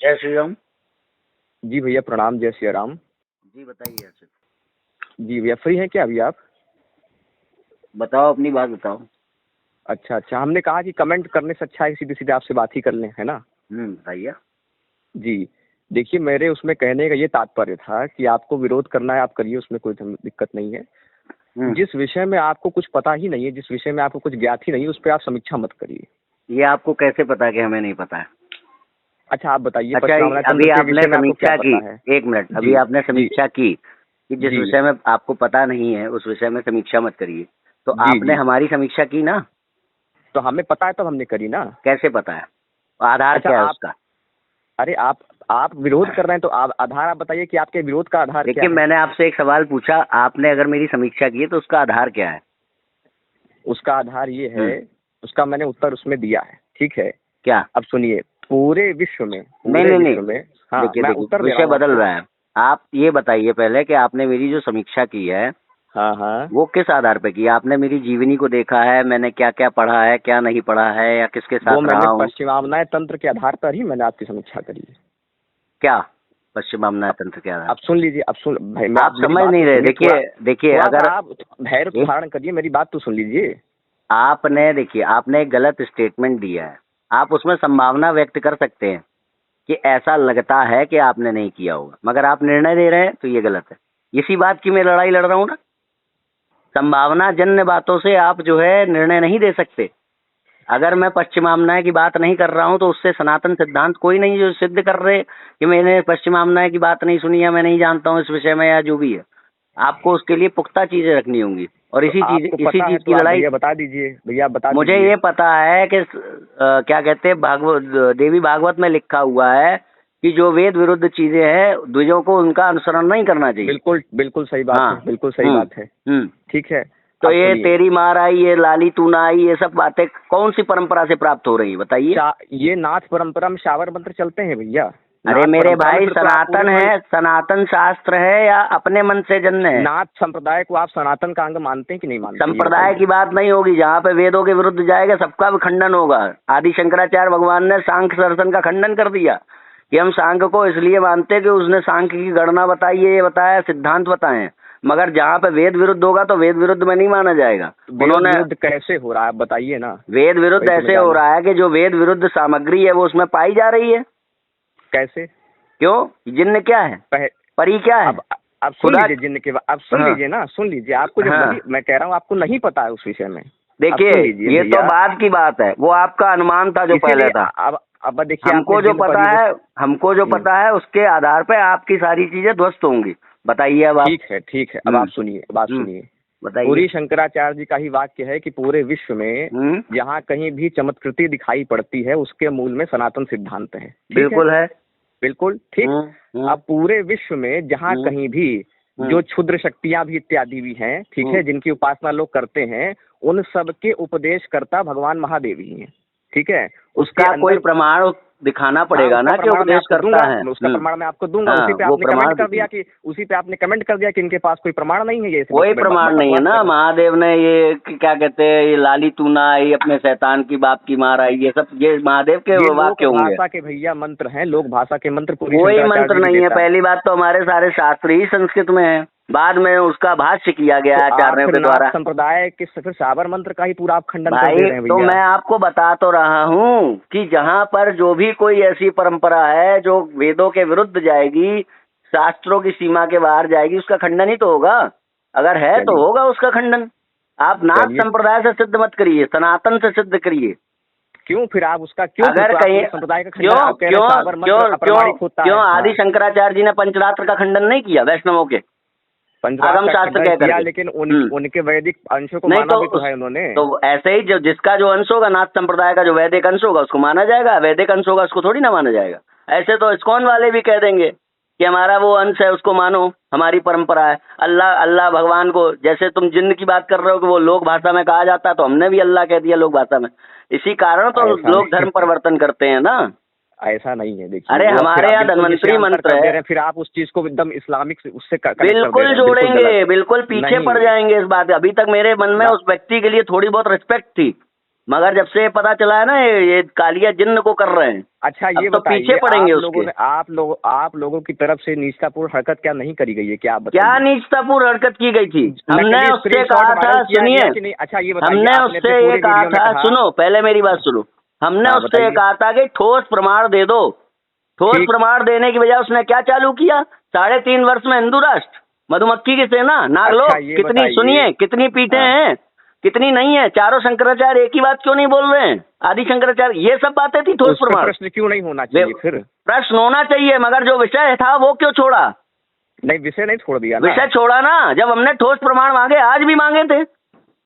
जय श्री राम। जी भैया प्रणाम, जय श्री राम। जी बताइए सर। जी भैया फ्री हैं क्या अभी आप? बताओ, अपनी बात बताओ। अच्छा अच्छा, हमने कहा कि कमेंट करने से अच्छा है सीधे सीधे आपसे बात ही कर लें, है ना? बताइए। जी देखिए, मेरे उसमें कहने का ये तात्पर्य था कि आपको विरोध करना है आप करिए, उसमें कोई दिक्कत नहीं है। जिस विषय में आपको कुछ पता ही नहीं है, जिस विषय में आपको कुछ ज्ञात ही नहीं है, उस पर आप समीक्षा मत करिए। ये आपको कैसे पता कि हमें नहीं पता है? अच्छा आप बताइए, अच्छा, पश्चिमावनाय अभी तंत्र के आपने विषय में आपको क्या समीक्षा की, पता है? एक मिनट, अभी जी आपने जी समीक्षा की कि जिस जी विषय में आपको पता नहीं है उस विषय में समीक्षा मत करिए, तो जी आपने जी, हमारी समीक्षा की ना? तो हमें पता है तब हमने करी ना। कैसे पता है? आधार अच्छा क्या है आप, उसका? अरे आप विरोध कर रहे हैं तो आप आधार आप बताइए कि आपके विरोध का आधार क्या देखिए, है? मैंने आपसे एक सवाल पूछा, आपने अगर मेरी समीक्षा की है तो उसका आधार क्या है? उसका आधार ये है, उसका मैंने उत्तर उसमें दिया है, ठीक है? क्या? अब सुनिए, पूरे विश्व में, नहीं पूरे नहीं नहीं, विश्व में, हाँ देखिए मैं देखिए, उत्तर दे रहा विषय हूँ बदल आपको। रहा है। आप ये बताइए पहले कि आपने मेरी जो समीक्षा की है हाँ हाँ, वो किस आधार पे की? आपने मेरी जीवनी को देखा है, मैंने क्या क्या पढ़ा है, क्या नहीं पढ़ा है, या किसके वो साथ मैंने रहा हूँ? पश्चिमावनाय तंत्र के आधार पर ही मैंने आपकी समीक्षा करी है। क्या पश्चिम अमना अब तंत्र के आधार अब पे? सुन लीजिए, अब सुन भाई, मैं आप मेरी समझ बात नहीं तो रहे। सुनिए, थोड़ा देखिए देखिए, थोड़ा सा अगर आप धैर्य तो धारण करिए, मेरी बात तो सुन लीजिए। आपने, देखिए, आपने एक गलत स्टेटमेंट दिया है। आप उसमें संभावना व्यक्त कर सकते हैं कि ऐसा लगता है कि आपने नहीं किया होगा, मगर आप निर्णय दे रहे हैं तो ये गलत है। इसी बात की मैं लड़ाई लड़ रहा हूँ ना। संभावना जन्य बातों से आप जो है निर्णय नहीं दे सकते। अगर मैं पश्चिमामनाय की बात नहीं कर रहा हूं तो उससे सनातन सिद्धांत कोई नहीं जो सिद्ध कर रहे कि मैंने पश्चिमामनाय की बात नहीं सुनी है, मैं नहीं जानता हूं इस विषय में, या जो भी है। आपको उसके लिए पुख्ता चीजें रखनी होंगी, और तो आपको इसी पता है चीज तो की आप लड़ाई। भैया बता दीजिए, भैया आप बता मुझे दीजिए। ये पता है कि क्या कहते हैं, भागवत, देवी भागवत में लिखा हुआ है कि जो वेद विरुद्ध चीजें हैं द्विजों को उनका अनुसरण नहीं करना चाहिए। बिल्कुल बिल्कुल सही बात हाँ। है, बिल्कुल सही बात है। हम्म। ठीक है, तो अब ये सुनिए, तेरी मार आई, ये लाली तू ना आई, ये सब बातें कौन सी परंपरा से प्राप्त हो रही है बताइए? ये नाथ परंपरा में शावर मंत्र चलते हैं भैया। अरे नाथ मेरे परंपरा में भाई, फिर तो आप पूरे सनातन है, सनातन शास्त्र है या अपने मन से जन्म है? नाथ संप्रदाय को आप सनातन का अंग मानते हैं कि नहीं मानते, ये संप्रदाय बताइए। की बात नहीं होगी, जहाँ पे वेदों के विरुद्ध जाएगा सबका भी खंडन होगा। आदि शंकराचार्य भगवान ने सांख्य दर्शन का खंडन कर दिया कि हम सांख्य को इसलिए मानते हैं कि उसने सांख्य की गणना बताई है, ये बताया, सिद्धांत बताए हैं, मगर जहाँ पे वेद विरुद्ध होगा तो वेद विरुद्ध में नहीं माना जाएगा। वेद उन्होंने, विरुद्ध कैसे हो रहा है आप बताइए ना। वेद विरुद्ध वही तो मैं ऐसे हो जानना, रहा है कि जो वेद विरुद्ध सामग्री है वो उसमें पाई जा रही है। कैसे? क्यों? जिन्न क्या है? परी क्या है? अब सुन खुदा। लीजिए जिन्न के अब सुन हाँ लीजिए ना, सुन लीजिए, आपको जब हाँ, नहीं, मैं कह रहा हूँ आपको नहीं पता है उस विषय में। अब देखिए, सुन लीजिए ये तो भैया, बाद की बात है, वो आपका अनुमान था जो पहले इसीलिए था। अब देखिए, हमको आपने जो जिन पता परी है, हमको जो हम्म, पता है उसके आधार पे आपकी सारी चीजें ध्वस्त होंगी। बताइए अब आप। ठीक है ठीक है, अब आप सुनिए, अब आप सुनिए। बताइए। पूरी शंकराचार्य जी का ही वाक्य है कि पूरे विश्व में हम्म। जहाँ कहीं भी चमत्कृति दिखाई पड़ती है उसके मूल में सनातन सिद्धांत है। ठीक है, बिल्कुल है। बिल्कुल ठीक। हम्म। अब पूरे विश्व में जहाँ हम्म। कहीं भी जो क्षुद्र शक्तियां भी इत्यादि भी हैं, ठीक है, जिनकी उपासना लोग करते हैं, उन सब के उपदेश करता भगवान महादेव ही हैं। ठीक है, उसके उसका कोई अंदर, प्रमाण दिखाना हाँ पड़ेगा उसका ना कि प्रमाण मैं उपदेश आपको करता दूंगा, है। उसका प्रमाण मैं आपको दूंगा। हाँ, उसी पे वो आपने प्रमाण कमेंट कर दिया दीजिए। कि उसी पे आपने कमेंट कर दिया कि इनके पास कोई प्रमाण नहीं है, ये कोई प्रमाण नहीं है ना। महादेव ने ये क्या कहते हैं, ये लाली तू ना आई, अपने शैतान की बाप की मार आई, ये सब ये महादेव के ये लोक वाक्य होंगे। भाषा के भैया मंत्र हैं, लोक भाषा के मंत्र पूरी कोई शंकराचार्य मंत्र जी भी नहीं है। देता है। पहली बात तो हमारे सारे शास्त्र ही संस्कृत में है, बाद में उसका भाष्य किया गया तो है आप आचार्यों फिर के नाथ द्वारा। संप्रदाय के फिर साबर मंत्र का ही पूरा आप खंडन कर दे भाई रहे हैं तो भैया। मैं आपको बता तो रहा हूँ कि जहाँ पर जो भी कोई ऐसी परंपरा है जो वेदों के विरुद्ध जाएगी, शास्त्रों की सीमा के बाहर जाएगी, उसका खंडन ही तो होगा। अगर है तो चलिए होगा उसका खंडन। आप नाथ चलिए, संप्रदाय से सिद्ध मत करिए, सनातन से सिद्ध करिए। क्यों फिर आप उसका क्यों फिर अगर तो आप कहीं, पूरे संप्रदाय का खंडन, क्यों आप कह रहे क्यों हैं साबर क्यों मंत्र क्यों अप्रमाणिक होता क्यों है। आदि हाँ, शंकराचार्य जी ने पंचरात्र का खंडन नहीं किया वैष्णवों के पंचरात्र आगम का शास्त्र खंडन कह किया, करके? लेकिन हम्म। उनके वैदिक अंशों को नहीं माना भी तो है उन्होंने। तो ऐसे ही जो जिसका जो अंश होगा नाथ संप्रदाय का, जो वैदिक अंश होगा उसको माना जाएगा, वैदिक अंश होगा उसको थोड़ी ना माना जाएगा। ऐसे तो इस्कॉन वाले भी कह देंगे कि हमारा वो अंश है उसको मानो, हमारी परंपरा है। अल्लाह अल्लाह भगवान को, जैसे तुम जिन्न की बात कर रहे हो कि वो लोक भाषा में कहा जाता है, तो हमने भी अल्लाह कह दिया लोक भाषा में। इसी कारण तो ऐसा लोग धर्म परिवर्तन करते हैं ना। ऐसा नहीं है, देखिए अरे वो फिर हमारे आप यहाँ बिल्कुल धन्वंतरी विषयांतर मंत्र कर दे है। रहे हैं, फिर आप उस चीज को एकदम इस्लामिक से उससे कनेक्ट कर दे बिल्कुल रहे हैं, बिल्कुल जोड़ेंगे, गलत। बिल्कुल पीछे नहीं पड़ जाएंगे इस बात। अभी तक मेरे मन में ना, उस व्यक्ति के लिए थोड़ी बहुत रिस्पेक्ट थी मगर जब से पता चला है ना ये कालिया जिन्न को कर रहे हैं, अच्छा ये अब तो बताइए, पीछे पड़ेंगे आप लोगों उसके। ने आप लोगों की तरफ से निष्ठापूर्ण हरकत क्या नहीं करी गई है, क्या आप क्या बताइए? नीचतापूर्ण हरकत की गई थी? हमने नकली उससे स्क्रीनशॉट कहा था, वायरल किया सुनिए, गया कि नहीं? अच्छा ये बताइए, हमने आपने उससे अपने ये पूरे कहा वीडियो में था, कहा। सुनो पहले मेरी बात सुनो, हमने हाँ उससे ये बताइए। कहा था कि ठोस प्रमाण दे दो। ठोस ठीक। प्रमाण देने की बजाय उसने क्या चालू किया? 3.5 वर्ष में हिंदू राष्ट्र, मधुमक्खी की सेना, नागलोक, अच्छा ये कितनी बताइए। सुनिए कितनी पीठे हाँ। हैं, कितनी नहीं है, चारों शंकराचार्य एक ही बात क्यों नहीं बोल रहे हैं? आदि शंकराचार्य, ये सब बातें थी ठोस उस पर प्रमाण। प्रश्न क्यों नहीं होना चाहिए फिर? प्रश्न होना चाहिए, मगर जो विषय था वो क्यों छोड़ा? नहीं विषय नहीं छोड़ दिया ना। विषय छोड़ा ना, जब हमने ठोस प्रमाण मांगे, आज भी मांगे थे,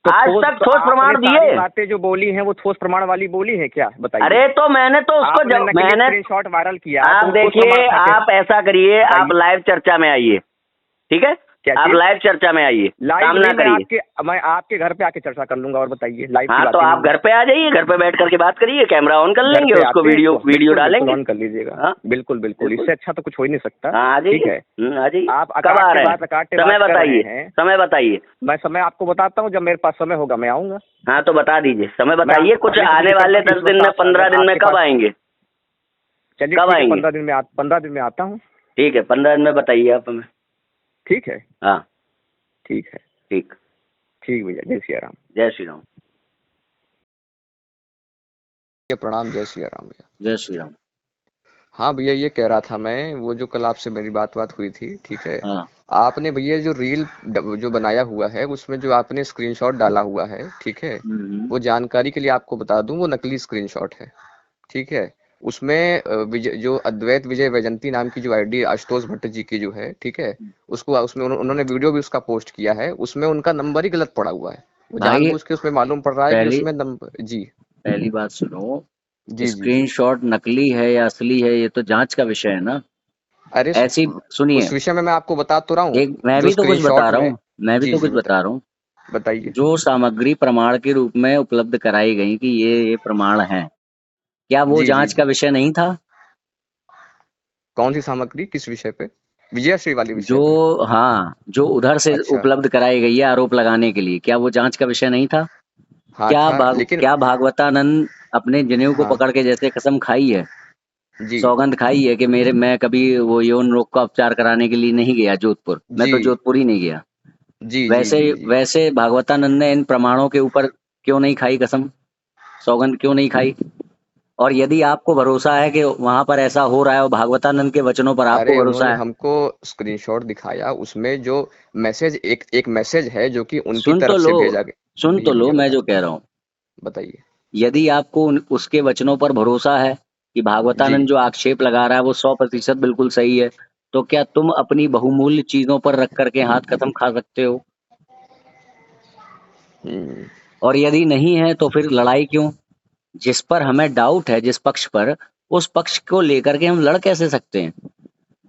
तो आज तक ठोस प्रमाण आपने सारी दिए। बातें जो बोली हैं वो ठोस प्रमाण वाली बोली है क्या, बताइए? अरे तो मैंने तो उसको आपने जब नकली मैंने स्क्रीनशॉट वायरल किया आप तो वो ठोस देखिए, प्रमाण था क्या? आप ऐसा करिए, आप बताइए। लाइव चर्चा में आइए, ठीक है? क्या आप चीज? लाइव चर्चा में आइए, लाइव काम ना नहीं, करिए। मैं आपके घर पे आके चर्चा कर लूंगा, और बताइए लाइव की हाँ तो बातें आप नहीं। घर पे आ जाइए, घर पे बैठ करके बात करिए, कैमरा ऑन कर घर लेंगे, पे उसको आते हैं वीडियो तो वीडियो बिल्कुल डालेंगे। ऑन कर लीजिएगा। हाँ बिल्कुल बिल्कुल, बिल्कुल। इससे अच्छा तो कुछ हो ही नहीं सकता। हाँ आ जाइए। ठीक है। आ जाइए। आप कब आ रहे हैं? अकाट्य समय बात कर रहे बताइए, हैं। समय बताइए। मैं समय आपको बताता हूँ, जब मेरे पास समय होगा मैं आऊंगा। हाँ तो बता दीजिए, समय मैं बताइए, कुछ पहले तो आने मुझे वाले करता कि 10 इस दिन वक्त में, 15 दिन में आपके कब पास। आएंगे? चलिए कब ठीक है, आएंगे? 15 दिन में आता हूँ। ठीक है, 15 दिन में बताइए आप हमें। ठीक है। हाँ ठीक है। ठीक। ठीक भैया, जय सिया राम। जय श्री राम। प्रणाम, जय सिया राम भैया। जय श्री राम। हाँ भैया, ये कह रहा था मैं, वो जो कल आपसे मेरी बात हुई थी, ठीक है। हाँ आपने भैया जो रील जो बनाया हुआ है उसमें जो आपने स्क्रीनशॉट डाला हुआ है, ठीक है, वो जानकारी के लिए आपको बता दूं, वो नकली स्क्रीनशॉट है। ठीक है। उसमें जो अद्वैत विजय वैजंती नाम की जो आईडी आशुतोष भट्ट जी की जो है, ठीक है, उसको उसमें उन्होंने वीडियो भी उसका पोस्ट किया है, उसमें उनका नंबर ही गलत पड़ा हुआ है। वो भाई, जानबूझ के उसमें मालूम पड़ रहा है कि पहली उसमें नंबर। जी पहली बात सुनो, जी जी जी। स्क्रीनशॉट नकली है या असली है ये तो जांच का विषय है ना। अरे ऐसी सुनिए, उस विषय में मैं आपको बता तो रहा हूँ। एक मैं जो भी तो कुछ बता स्क्रीनशॉट रहा में। हूँ, मैं भी जी तो जी कुछ बता रहा हूँ। बताइए। जो सामग्री प्रमाण के रूप में उपलब्ध कराई गई कि ये प्रमाण है, क्या वो जी जी जांच का जी। विषय नहीं था? कौन सी सामग्री, किस विषय पे? विजयश्री वाली विषय पे? जो हाँ, जो उधर से अच्छा। उपलब्ध कराई गई है आरोप लगाने के लिए, क्या वो जांच का विषय नहीं था? हाँ था लेकिन। क्या भागवतानंद अपने जनेऊ को हाँ। पकड़ के जैसे कसम खाई है, जी सौगंध खाई है कि मैं कभी वो यौन रोग का उपचार कराने के लिए नहीं गया जोधपुर, मैं जी तो जोधपुर ही नहीं गया, जी जी वैसे जी जी। वैसे भागवतानंद ने इन प्रमाणों के ऊपर क्यों नहीं खाई कसम, सौगंध क्यों नहीं खाई? और यदि आपको भरोसा है कि वहां पर ऐसा हो रहा है और भागवतानंद के वचनों पर आपको अरे भरोसा उन्होंने है, हमको स्क्रीनशॉट दिखाया, उसमें जो मैसेज एक मैसेज है जो कि उनकी सुन तो तरफ से लो, भेजा गया। सुन तो भैया लो, भैया मैं जो बताइए। कह रहा हूँ। बताइए। यदि आपको उसके वचनों पर भरोसा है कि जी। भागवतानंद जो आक्षेप लगा रहा है वो 100% बिल्कुल सही है, तो क्या तुम अपनी बहुमूल्य चीजों पर रख करके हाथ कसम खा सकते हो? हम्म। और यदि नहीं है तो फिर लड़ाई क्यों? जिस पर हमें डाउट है, जिस पक्ष पर, उस पक्ष को लेकर के हम लड़ कैसे सकते हैं?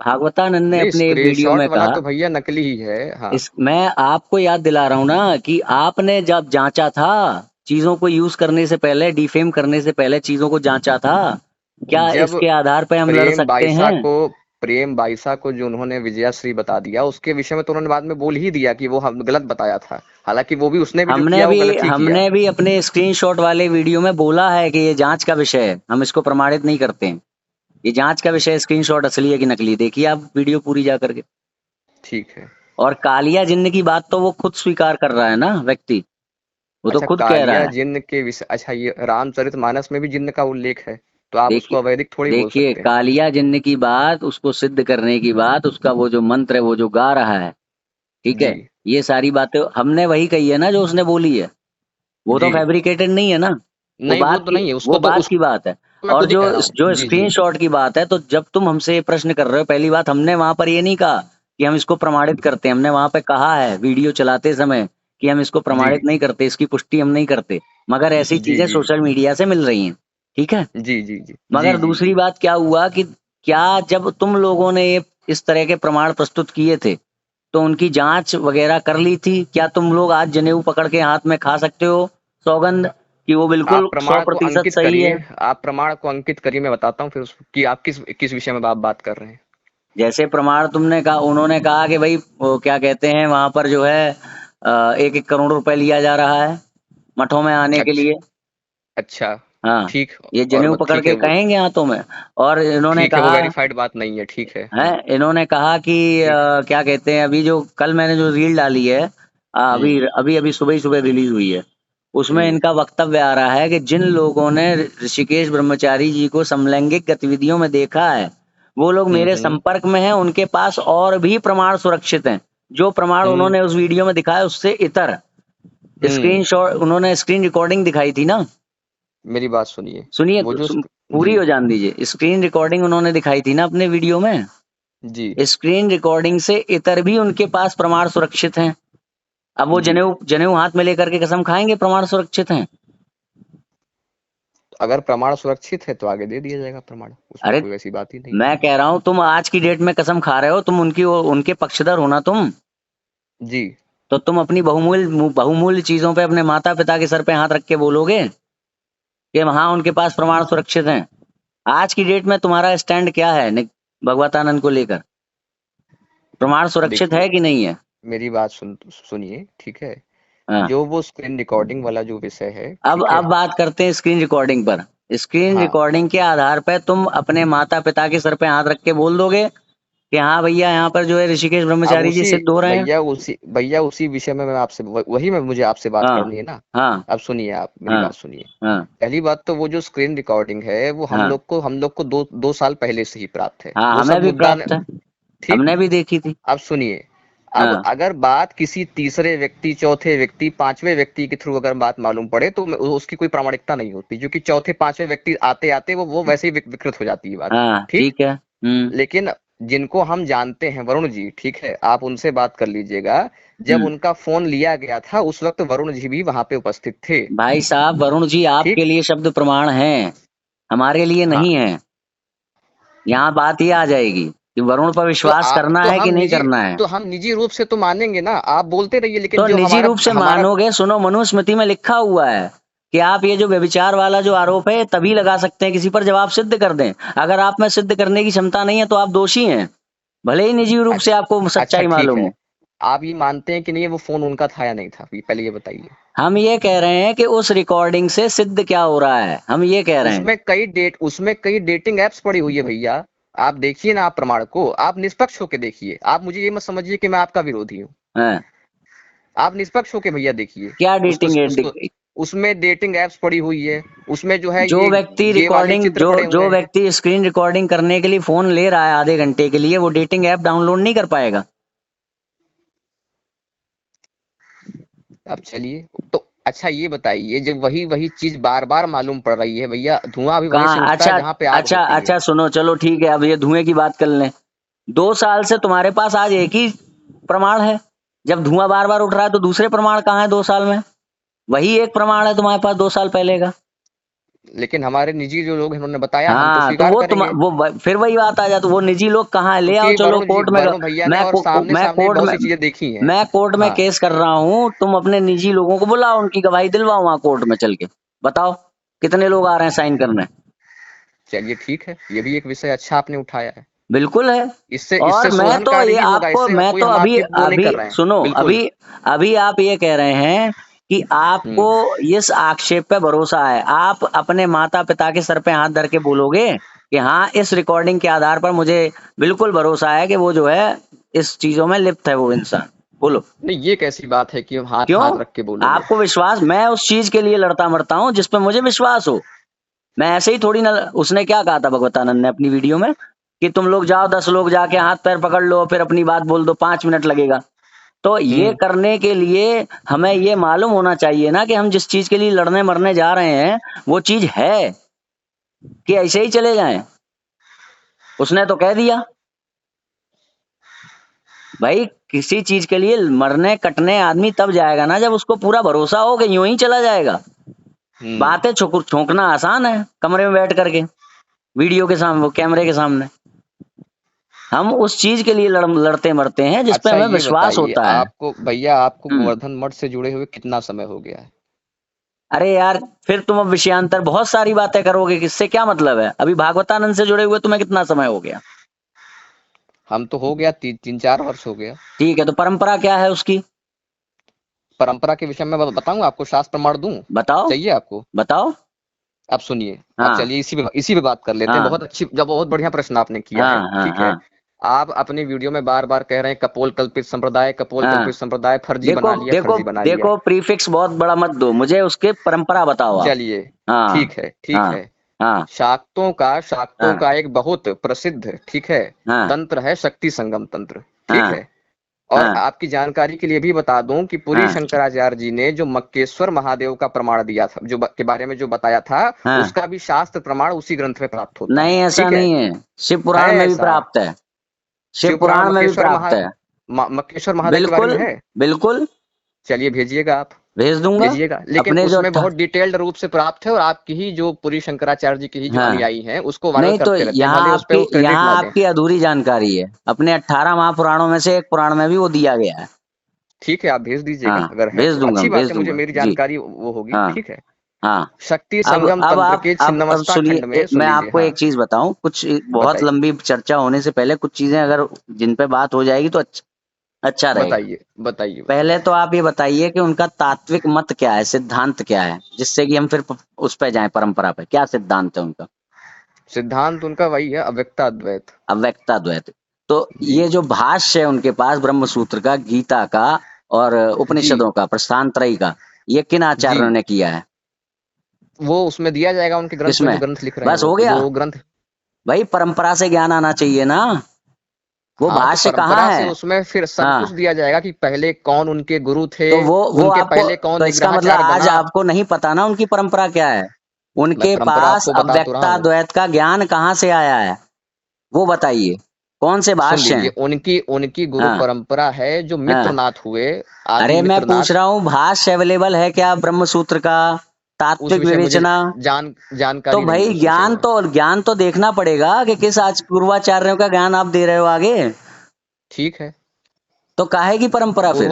भागवतानंद ने नहीं अपने एक वीडियो स्क्रीनशॉट में वाला कहा, तो भैया नकली ही है। हाँ। मैं आपको याद दिला रहा हूं ना कि आपने जब जांचा था, चीजों को यूज करने से पहले, डिफेम करने से पहले चीजों को जांचा था, क्या जब इसके आधार पे हम लड़ प्रेम सकते बाईसा हैं? को प्रेम बाईसा को जो उन्होंने विजयाश्री बता दिया, उसके विषय में तो उन्होंने बाद में बोल ही दिया कि वो हम गलत बताया था। हालांकि वो भी उसने भी जो किया वो गलत ही किया। हमने भी अपने स्क्रीनशॉट वाले वीडियो में बोला है कि ये जांच का विषय है, हम इसको प्रमाणित नहीं करते हैं। ये जांच का विषय है, स्क्रीनशॉट असली है कि नकली, देखिए आप वीडियो पूरी जा करके। ठीक है। और कालिया जिन्न की बात तो वो खुद स्वीकार कर रहा है ना व्यक्ति, वो तो अच्छा खुद कह रहा कालिया है। जिन्न के विषय, अच्छा ये रामचरितमानस में भी जिन्न का उल्लेख है, तो आप उसको देखिए, अवैधिक थोड़ी बोल देखिए सकते हैं। कालिया जिन्न की बात, उसको सिद्ध करने की बात, उसका वो जो मंत्र है वो जो गा रहा है, ठीक जी है, ये सारी बातें हमने वही कही है ना जो उसने बोली है, वो तो जी। फैब्रिकेटेड नहीं है ना। नहीं वो तो नहीं है, वो उसको तो बात उस की बात है। मैं और खुद ही कह रहा हूँ। जो जी जी। स्क्रीनशॉट की बात है, तो जब तुम हमसे ये प्रश्न कर रहे हो, पहली बात, हमने वहां पर ये नहीं कहा कि हम इसको प्रमाणित करते हैं, हमने वहां पे कहा है वीडियो चलाते समय कि हम इसको जी प्रमाणित नहीं करते, इसकी पुष्टि हम नहीं करते, मगर ऐसी जी चीजें जी सोशल मीडिया से मिल रही हैं, ठीक है। जी जी जी जी मगर जी दूसरी जी। बात क्या हुआ कि क्या जब तुम लोगों ने ये इस तरह के प्रमाण प्रस्तुत किए थे, तो उनकी जांच वगैरह कर ली थी? क्या तुम लोग आज जनेऊ पकड़ के हाथ में खा सकते हो सौगंध कि वो आप बिल्कुल सौ प्रमाण को प्रतिशत अंकित सही करिए। है? आप प्रमाण को अंकित करिए, मैं बताता हूँ फिर कि आप किस किस विषय में आप बात कर रहे हैं। जैसे प्रमाण तुमने कहा, उन्होंने कहा कि भाई वो क्या कहते हैं वहां पर जो है 1-1 करोड़ रुपए लिया जा रहा है मठों में आने के अच्छा। लिए। अच्छा, हाँ, ठीक। ये और जनेऊ पकड़ ठीक है के वो, कहेंगे हाथों में। और इन्होंने ठीक है, वो कहा वेरीफाइड बात नहीं है, ठीक है। है, इन्होंने कहा कि ठीक। क्या कहते हैं, अभी जो कल मैंने जो रील डाली है, अभी हम्म। अभी अभी सुबह ही सुबह रिलीज हुई है, उसमें हम्म। इनका वक्तव्य आ रहा है कि जिन लोगों ने ऋषिकेश ब्रह्मचारी जी को समलैंगिक गतिविधियों में देखा है, वो लोग मेरे हम्म। संपर्क में हैं, उनके पास और भी प्रमाण सुरक्षित हैं। जो प्रमाण हम्म। उन्होंने उस वीडियो में दिखाया उससे इतर हम्म। स्क्रीनशॉट, उन्होंने स्क्रीन रिकॉर्डिंग दिखाई थी ना। मेरी बात सुनिए। सुनिए वो तो जो पूरी जी। हो जान दीजिए। स्क्रीन रिकॉर्डिंग उन्होंने दिखाई थी ना अपने वीडियो में। जी। स्क्रीन रिकॉर्डिंग से इतर भी उनके पास प्रमाण सुरक्षित हैं। अब वो जी। जनेऊ जनेऊ हाथ में लेकर के कसम खाएंगे प्रमाण सुरक्षित हैं? अगर प्रमाण सुरक्षित है तो आगे दे दिया जाएगा प्रमाण, उसमें अरे कोई ऐसी बात ही नहीं है। मैं कह रहा हूं, तुम आज की डेट में कसम खा रहे हो, तुम उनके पक्षधर हो ना तुम। जी। तो तुम अपनी बहुमूल्य बहुमूल्य चीजों पे अपने माता पिता के सर पे हाथ रख के बोलोगे कि हाँ उनके पास प्रमाण सुरक्षित हैं। आज की डेट में तुम्हारा स्टैंड क्या है भगवतानंद को लेकर? प्रमाण सुरक्षित देखिए, है कि नहीं है? मेरी बात सुनिए, ठीक है। हाँ। जो वो स्क्रीन रिकॉर्डिंग वाला जो विषय है, अब ठीक अब है। बात करते हैं स्क्रीन रिकॉर्डिंग पर। स्क्रीन हाँ। रिकॉर्डिंग के आधार पर तुम अपने माता पिता के सर पे हाथ रख के बोल दोगे कि हाँ भैया यहाँ पर जो है ऋषिकेश अब ब्रह्मचारी जी उसी सिद्ध हो रहे हैं। भैया उसी विषय में मैं आपसे वही में मुझे आपसे बात हाँ करनी है ना। हाँ अब सुनिए, आप मेरी हाँ बात सुनिए। हाँ पहली बात तो वो जो स्क्रीन रिकॉर्डिंग है वो हाँ हम लोग को दो साल पहले से ही प्राप्त है, हाँ, वो हमें सब भी मुद्दा प्राप्त है। ठीक। हमने भी देखी थी। अब सुनिए। अब हाँ अगर बात किसी तीसरे व्यक्ति, चौथे व्यक्ति, पांचवें व्यक्ति के थ्रू अगर बात मालूम पड़े तो उसकी कोई प्रामाणिकता नहीं होती, जो कि चौथे पांचवें व्यक्ति आते आते वो वैसे ही विकृत हो जाती है बात। हाँ ठीक। ठीक है। लेकिन जिनको हम जानते हैं, वरुण जी, ठीक है, आप उनसे बात कर लीजिएगा। जब हम्म। उनका फोन लिया गया था उस वक्त वरुण जी भी वहां पे उपस्थित थे। भाई साहब, वरुण जी आपके ठीक। लिए शब्द प्रमाण हैं, हमारे लिए हाँ। नहीं है। यहाँ बात ये आ जाएगी कि वरुण पर तो विश्वास आप करना तो है कि हम नहीं निजी करना है। तो हम निजी रूप से तो मानेंगे ना, आप बोलते रहिए, लेकिन तो जो निजी हमारा रूप से हमारा मानोगे, सुनो, मनुस्मृति में लिखा हुआ है कि आप ये जो व्यभिचार वाला जो आरोप है तभी लगा सकते हैं किसी पर जब आप सिद्ध कर दें। अगर आप में सिद्ध करने की क्षमता नहीं है तो आप दोषी हैं, भले ही निजी रूप से अच्छा। आपको अच्छा, सच्चाई ठीक मालूम है। हो। आप ये मानते हैं कि नहीं, वो फोन उनका था या नहीं था, ये पहले ये बताइए। हम ये कह रहे हैं कि उस रिकॉर्डिंग से सिद्ध क्या हो रहा है, हम ये कह रहे हैं। उसमें कई डेटिंग एप्स पड़ी हुई है भैया। आप देखिए ना, आप प्रमाण को आप निष्पक्ष होकर देखिए, आप मुझे ये मत समझिए कि मैं आपका विरोधी हूँ। हाँ, आप निष्पक्ष होकर भैया देखिए। क्या उसको डेटिंग उसको है? उसमें डेटिंग एप्स पड़ी हुई है। उसमें जो है जो ये व्यक्ति गे वाले रिकॉर्डिंग चित्र जो पड़े हुए जो हैं। व्यक्ति स्क्रीन रिकॉर्डिंग करने के लिए फोन ले रहा है आधे घंटे के लिए, वो डेटिंग ऐप डाउनलोड नहीं कर पाएगा। अब चलिए। तो अच्छा ये बताइए, जब वही वही चीज बार बार मालूम पड़ रही है भैया, धुआं भी वहीं से कहाँ? उठता है अच्छा जहां पे आग अच्छा होती है। अच्छा, सुनो, चलो ठीक है, अब ये धुएं की बात कर लें। 2 साल से तुम्हारे पास आज एक ही प्रमाण है। जब धुआं बार बार उठ रहा है तो दूसरे प्रमाण कहाँ है 2 साल में? वही एक प्रमाण है तुम्हारे पास 2 साल पहले का। लेकिन हमारे निजी जो लोग हैं उन्होंने बताया, हम तो हाँ, तो स्वीकार करेंगे। फिर वही बात आ जाती, वो निजी लोग कहाँ है? ले आओ, क्योंकि चलो कोर्ट में। वरुण भैया ने मैं और को, को, सामने मैं सामने कोर्ट बहुत में सी चीजें देखी हैं। मैं कोर्ट में हाँ। केस कर रहा हूँ, तुम अपने निजी लोगों को बुलाओ, उनकी गवाही दिलवाओ वहां कोर्ट में चल के। बताओ कितने लोग आ रहे हैं साइन करने? चलिए ठीक है, ये भी एक विषय अच्छा आपने उठाया है। बिल्कुल है। इससे और इससे मैं तो शोधनकार्य ये ही होगा, आपको, इससे मैं कोई तो हम अभी आपकी वो नहीं अभी कर रहे हैं। सुनो, बिल्कुल। अभी अभी आप ये कह रहे हैं कि आपको हम्म। इस आक्षेप पे भरोसा है, आप अपने माता पिता के सर पे हाथ धर के बोलोगे कि हाँ इस रिकॉर्डिंग के आधार पर मुझे बिल्कुल भरोसा है कि वो जो है इस चीजों में लिप्त है वो इंसान। बोलो। नहीं, ये कैसी बात है कि हम हाथ क्यों? हाथ रख के बोलोगे। आपको विश्वास, मैं उस चीज के लिए लड़ता मरता हूं जिस पे मुझे विश्वास हो। मैं ऐसे ही थोड़ी ना। उसने क्या कहा था भगवतानंद ने अपनी वीडियो में कि तुम लोग जाओ 10 लोग जाके हाथ पैर पकड़ लो फिर अपनी बात बोल दो, 5 मिनट लगेगा। तो ये हम्म। करने के लिए हमें ये मालूम होना चाहिए ना कि हम जिस चीज के लिए लड़ने मरने जा रहे हैं वो चीज है, कि ऐसे ही चले जाएं। उसने तो कह दिया भाई, किसी चीज के लिए मरने कटने आदमी तब जाएगा ना जब उसको पूरा भरोसा हो कि यूं ही चला जाएगा। हम्म। बातें छोंकना आसान है कमरे में बैठ करके, वीडियो के सामने, कैमरे के सामने। हम उस चीज के लिए लड़ते मरते हैं जिस पे अच्छा हमें ये विश्वास बताइए, होता है। आपको भैया, आपको हम्म। गोवर्धन मठ से जुड़े हुए कितना समय हो गया है? अरे यार, फिर तुम अब विषयांतर बहुत सारी बातें करोगे, किससे क्या मतलब है? अभी भागवतानंद से जुड़े हुए तुम्हें कितना समय हो गया? हम तो हो गया 3-4 वर्ष हो गया। ठीक है, तो परंपरा क्या है उसकी? परंपरा के विषय में बताऊं आपको, शास्त्र प्रमाण दूं? बताओ। चाहिए आपको? बताओ। अब सुनिए, अब हाँ चलिए इसी पे बात कर लेते हैं। हाँ बहुत अच्छी, जब बहुत बढ़िया प्रश्न आपने किया हाँ है, हाँ ठीक है। हाँ आप अपनी वीडियो में बार बार कह रहे हैं कपोल कल्पित संप्रदाय, कपोल हाँ। कल्पित संप्रदाय, फर्जी देखो बना लिया, देखो फर्जी बना लिया। देखो, प्रीफिक्स बहुत बड़ा मत दो मुझे, उसके परंपरा बताओ आप। चलिए, हाँ ठीक है, ठीक हाँ है। हाँ शाक्तों हाँ का एक बहुत प्रसिद्ध, ठीक है, हाँ तंत्र है शक्ति संगम तंत्र, ठीक हाँ है। और हाँ आपकी जानकारी के लिए भी बता दूं कि पुरी हाँ शंकराचार्य जी ने जो मक्केश्वर महादेव का प्रमाण दिया था, के बारे में जो बताया था, हाँ। उसका भी शास्त्र प्रमाण उसी ग्रंथ में प्राप्त होता नहीं, है, ऐसा ठीक है। नहीं है। शिव है पुराण में भी ऐसा। प्राप्त है। शिव शिव पुराण पुराण में भी प्राप्त है। मक्केश्वर महादेव के बारे बिल्कुल में है। बिल्कुल। चलिए भेजिएगा आप, भेज दूंगा। भेजिएगा, लेकिन अपने जो उसमें बहुत डिटेल्ड रूप से प्राप्त है, और आपकी ही जो पुरी शंकराचार्य जी की ही जो हाँ। अनुयायी हैं उसको वायरल नहीं तो करते रहते हैं, भले उस पे वो क्रेडिट यहाँ ना दें। आपकी अधूरी जानकारी है। अपने 18 महापुराणों में से एक पुराण में भी वो दिया गया है। ठीक है, आप भेज दीजिएगा, हाँ, अगर है भेज तो दूंगा अच्छी बात भेज है, मुझे दूंगा मेरी जी। जानकारी वो होगी, हाँ ठीक है। हाँ। शक्ति अब संगम अब तंत्र आप के अब छिन्नमस्ता खंड सुनिए, में, सुन मैं लीजिए, आपको हाँ। एक चीज बताऊं। कुछ बहुत बताइए, लंबी चर्चा होने से पहले कुछ चीजें अगर जिन पे बात हो जाएगी तो अच्छा रहेगा। बताइए, बताइए, पहले बताइए। तो आप ये बताइए कि उनका तात्विक मत क्या है, सिद्धांत क्या है, जिससे कि हम फिर उस पे जाएं, परंपरा पे क्या सिद्धांत है उनका। सिद्धांत उनका वही है, अव्यक्ताद्वैत। अव्यक्ताद्वैत। तो जी, ये जो भाष्य है उनके पास ब्रह्म सूत्र का, गीता का और जी, उपनिषदों का, प्रस्थान त्रयी का, ये किन जी। आचार्यों ने किया है? वो उसमें दिया जाएगा उनके ग्रंथ में, किसमें? जो ग्रंथ लिख रहे हैं बस हो वो गया। जो ग्रंथ। भाई परंपरा से ज्ञान आना चाहिए ना। वो हाँ, तो भाष्य कहाँ परंपरा से है? उसमें फिर सब कुछ हाँ। दिया जाएगा कि पहले कौन उनके गुरु थे, तो वो उनके आपको, पहले कौन तो इसका मतलब निग्रहाचार्य आज बना। आपको नहीं पता ना उनकी परंपरा क्या है। मैं उनके परंपरा पास आपको बता तो रहा अव्यक्ता हूँ। द्वैत का ज्ञान कहाँ से आया है, वो बताइए। कौन से सुन भाष्य लीजिए, हैं? उनकी उनकी गुरु हाँ परंपरा है जो हाँ। मित्रनाथ हुए, आदि अरे मैं पूछ मित्रनाथ। रहा हूँ भाष्य अवेलेबल है क्या ब्रह्म सूत्र का? उस तात्विक विषय मुझे विवेचना। तो जानकारी नहीं है भाई उस विषय में। ज्ञान तो देखना पड़ेगा कि किस आज पूर्वाचार्यों का ज्ञान आप दे रहे हो आगे। ठीक है। तो काहे की परंपरा फिर?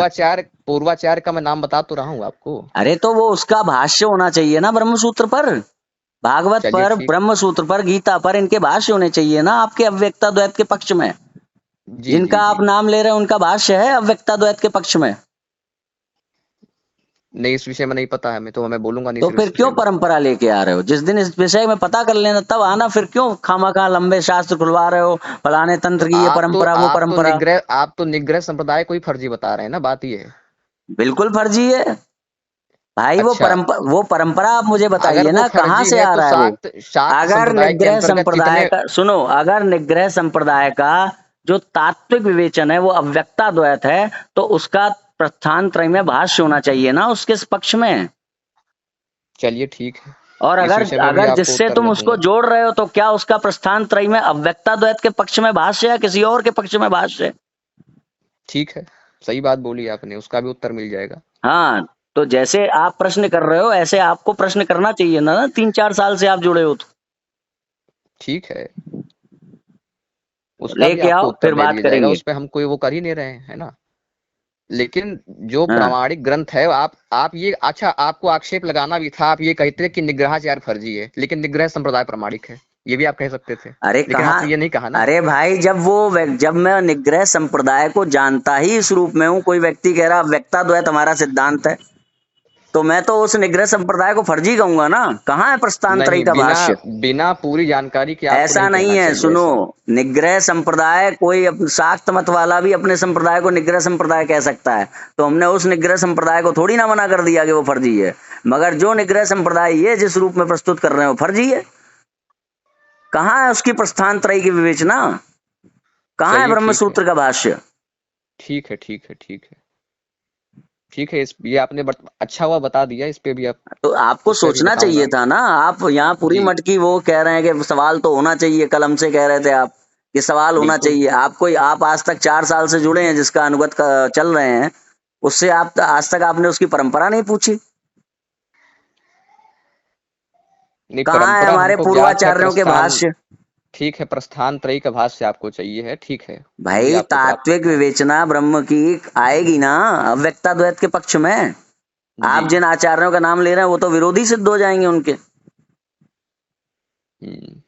पूर्वाचार्य का मैं नाम बता तो रहा हूँ आपको। अरे तो वो उसका भाष्य होना चाहिए ना ब्रह्म सूत्र पर, भागवत चलिए पर, ठीक। ब्रह्म सूत्र पर, गीता पर, इनके भाष्य होने चाहिए ना आपके अव्यक्ता द्वैत के पक्ष में। जी, जिनका जी, आप जी। नाम ले रहे हैं उनका भाष्य है अव्यक्ता द्वैत के पक्ष में। नहीं, इस विषय में नहीं पता है, मैं बोलूंगा नहीं तो सिर्फ फिर इस क्यों विषय में। परंपरा लेके आ रहे हो? जिस दिन इस विषय में पता कर लेना तब आना, फिर क्यों खामखा लंबे शास्त्र खुलवा रहे हो, फलाने तो तंत्र की ये परंपरा वो परंपरा। आप तो निग्रह संप्रदाय को ही फर्जी बता रहे हैं ना, बात ये है। बिल्कुल फर्जी है भाई। अच्छा, वो परंपरा आप मुझे अगर बताइए वो ना कहाँ फर्जी से है आ तो रहा है वो। शाक्त अगर संप्रदाय के निग्रह अंतर्गत संप्रदाय कितने। का सुनो, अगर निग्रह संप्रदाय का जो तात्विक विवेचन है वो अव्यक्ता द्वैत है, तो उसका प्रस्थान त्रय में भाष्य होना चाहिए ना उसके पक्ष में। चलिए ठीक है, और इस अगर विषय में भी अगर आपको जिससे उत्तर तुम मैं उसको दूंगा। जोड़ रहे हो तो क्या उसका प्रस्थान त्रय में अव्यक्ता द्वैत के पक्ष में भाष्य है, किसी और के पक्ष में भाष्य है? ठीक है, सही बात बोली आपने, उसका भी उत्तर मिल जाएगा। हाँ। तो जैसे आप प्रश्न कर रहे हो ऐसे आपको प्रश्न करना चाहिए ना, 3-4 साल से आप जुड़े हो तो। ठीक है, उसका भी लेके आपको आओ उत्तर फिर दे बात दिया जाएगा, करेंगे। उस पे हम कोई वो कर ही नहीं रहे हैं, है ना। लेकिन जो हाँ। प्रामाणिक ग्रंथ है, आप ये, अच्छा, आपको आक्षेप लगाना भी था, आप ये कहते कि निग्रहाचार्य फर्जी है, लेकिन निग्रह संप्रदाय प्रामाणिक है, ये भी आप कह सकते थे। अरे लेकिन कहाँ? आपने ये नहीं कहा ना। अरे भाई जब मैं निग्रह संप्रदाय को जानता ही इस रूप में हूँ, कोई व्यक्ति कह रहा व्यक्ता द्वैत हमारा सिद्धांत है, तो मैं तो उस निग्रह संप्रदाय को फर्जी कहूंगा ना। कहाँ है प्रस्थान त्रयी नहीं, का बिना भाष्य? बिना पूरी जानकारी के आपको ऐसा नहीं नहीं कहना है, चाहिए सुनो। ऐसा। निग्रह संप्रदाय कोई शाक्त मत वाला भी अपने संप्रदाय को निग्रह संप्रदाय कह सकता है, तो हमने उस निग्रह संप्रदाय को थोड़ी ना मना कर दिया कि वो फर्जी है। मगर जो निग्रह संप्रदाय ये जिस रूप में प्रस्तुत कर रहे हो फर्जी है। कहाँ है उसकी प्रस्थान त्रयी की विवेचना? कहाँ है चलिए ब्रह्म ठीक है, सूत्र का भाष्य? ठीक है, ठीक है, ठीक है, ठीक है। इस ये आपने अच्छा हुआ बता दिया, इस पे भी आप, तो आपको उस पे भी सोचना चाहिए बताऊंगा। था ना। आप यहाँ पूरी जी, मटकी वो कह रहे हैं कि सवाल तो होना चाहिए, कलम से कह रहे थे आप कि सवाल होना बिल्कुल। चाहिए। आप आज तक 4 साल से जुड़े हैं जिसका अनुगत चल रहे हैं, उससे आप आज तक आपने उसकी परंपरा नहीं पूछी। नहीं, कहाँ है परंपरा हमारे हमको ज्ञात है, पूर्वाचार्यों के प्रस्थान। भाष्य? ठीक है, प्रस्थान त्रयी का भाष्य आपको चाहिए है, ठीक है, वो भी भाई आपको प्राप्त तात्विक होगा। विवेचना ब्रह्म की आएगी ना अव्यक्ता द्वैत के पक्ष में। जी। आप जिन आचार्यों का नाम ले रहे हैं वो तो विरोधी सिद्ध हो जाएंगे उनके। हम्म,